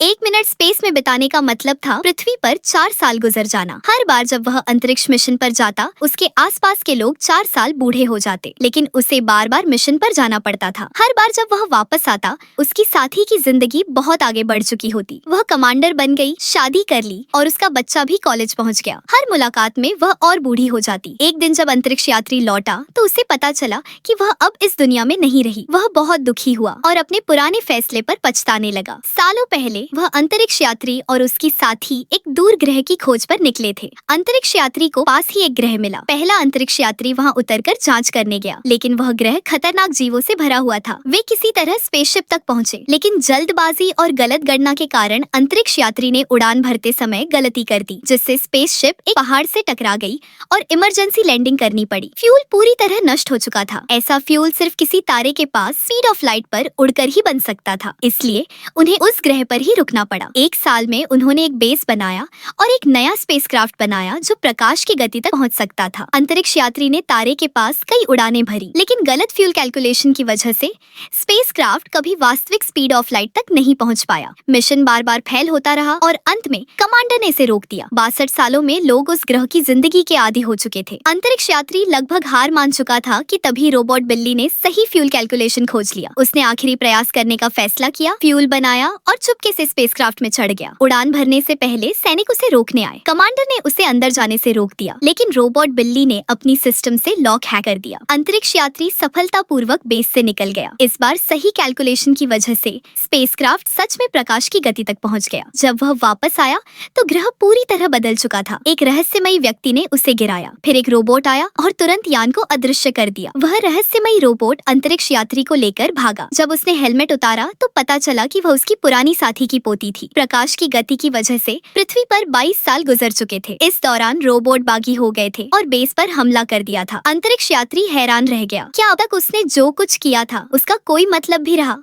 1 minute space में बिताने का मतलब था पृथ्वी पर 4 साल गुजर जाना। हर बार जब वह अंतरिक्ष मिशन पर जाता, उसके आसपास के लोग 4 साल बूढ़े हो जाते, लेकिन उसे बार बार मिशन पर जाना पड़ता था। हर बार जब वह वापस आता, उसकी साथी की जिंदगी बहुत आगे बढ़ चुकी होती। वह कमांडर बन गई, शादी कर ली और उसका बच्चा भी कॉलेज पहुंच गया। हर मुलाकात में वह और बूढ़ी हो जाती। एक दिन जब अंतरिक्ष यात्री लौटा तो उसे पता चला कि वह अब इस दुनिया में नहीं रही। वह बहुत दुखी हुआ और अपने पुराने फैसले पर पछताने लगा। सालों पहले वह अंतरिक्ष यात्री और उसकी साथी एक दूर ग्रह की खोज पर निकले थे। अंतरिक्ष यात्री को पास ही एक ग्रह मिला। पहला अंतरिक्ष यात्री वहां उतरकर जांच करने गया, लेकिन वह ग्रह खतरनाक जीवों से भरा हुआ था। वे किसी तरह स्पेसशिप तक पहुंचे, लेकिन जल्दबाजी और गलत गणना के कारण अंतरिक्ष यात्री ने उड़ान भरते समय गलती कर दी, जिससे स्पेसशिप एक पहाड़ से टकरा गई और इमरजेंसी लैंडिंग करनी पड़ी। फ्यूल पूरी तरह नष्ट हो चुका था। ऐसा फ्यूल सिर्फ किसी तारे के पास स्पीड ऑफ लाइट पर उड़कर ही बन सकता था, इसलिए उन्हें उस ग्रह पर ही रुकना पड़ा। 1 साल में उन्होंने एक बेस बनाया और एक नया स्पेसक्राफ्ट बनाया जो प्रकाश की गति तक पहुंच सकता था। अंतरिक्ष यात्री ने तारे के पास कई उड़ानें भरी, लेकिन गलत फ्यूल कैलकुलेशन की वजह से स्पेसक्राफ्ट कभी वास्तविक स्पीड ऑफ लाइट तक नहीं पहुंच पाया। मिशन बार बार फेल होता रहा और अंत में कमांडर ने इसे रोक दिया। 62 सालों में लोग उस ग्रह की जिंदगी के आदी हो चुके थे। अंतरिक्ष यात्री लगभग हार मान चुका था कि तभी रोबोट बिल्ली ने सही फ्यूल कैलकुलेशन खोज लिया। उसने आखिरी प्रयास करने का फैसला किया, फ्यूल बनाया और चुपके से स्पेसक्राफ्ट में चढ़ गया। उड़ान भरने से पहले सैनिक उसे रोकने आए। कमांडर ने उसे अंदर जाने से रोक दिया, लेकिन रोबोट बिल्ली ने अपनी सिस्टम से लॉक हैक कर दिया। अंतरिक्ष यात्री सफलतापूर्वक बेस से निकल गया। इस बार सही कैलकुलेशन की वजह से स्पेसक्राफ्ट सच में प्रकाश की गति तक पहुंच गया। जब वह वापस आया तो ग्रह पूरी तरह बदल चुका था। एक रहस्यमयी व्यक्ति ने उसे गिराया, फिर एक रोबोट आया और तुरंत यान को अदृश्य कर दिया। वह रहस्यमयी रोबोट अंतरिक्ष यात्री को लेकर भागा। जब उसने हेलमेट उतारा तो पता चला कि वह उसकी पुरानी साथी की पोती थी। प्रकाश की गति की वजह से पृथ्वी पर 22 साल गुजर चुके थे। इस दौरान रोबोट बागी हो गए थे और बेस पर हमला कर दिया था। अंतरिक्ष यात्री हैरान रह गया। क्या अब तक उसने जो कुछ किया था उसका कोई मतलब भी रहा?